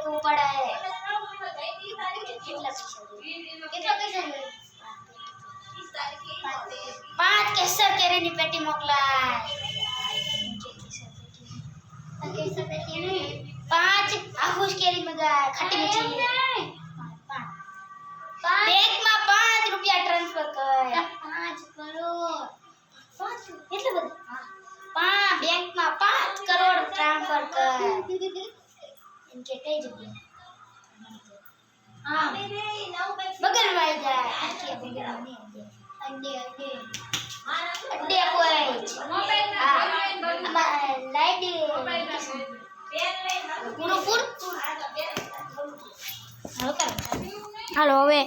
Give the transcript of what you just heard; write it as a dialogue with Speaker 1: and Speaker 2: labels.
Speaker 1: કરવું પડે કેટલા પૈસા જોઈએ 5 કેસર કેરીની પેટી મોકલાય 5 આફૂસ કેરી મગાય ખાટી મીઠી બેંકમાં 5 રૂપિયા ટ્રાન્સફર કર 5 કરોડ 5 એટલે બધા બેંકમાં 5 કરોડ ટ્રાન્સફર કર એમ કે કઈ જગ્યાએ હા બગલમાં જાય આખી બગલમાં નહીં અડે કોઈ લાઈટ ગુરુપુર હાલો હવે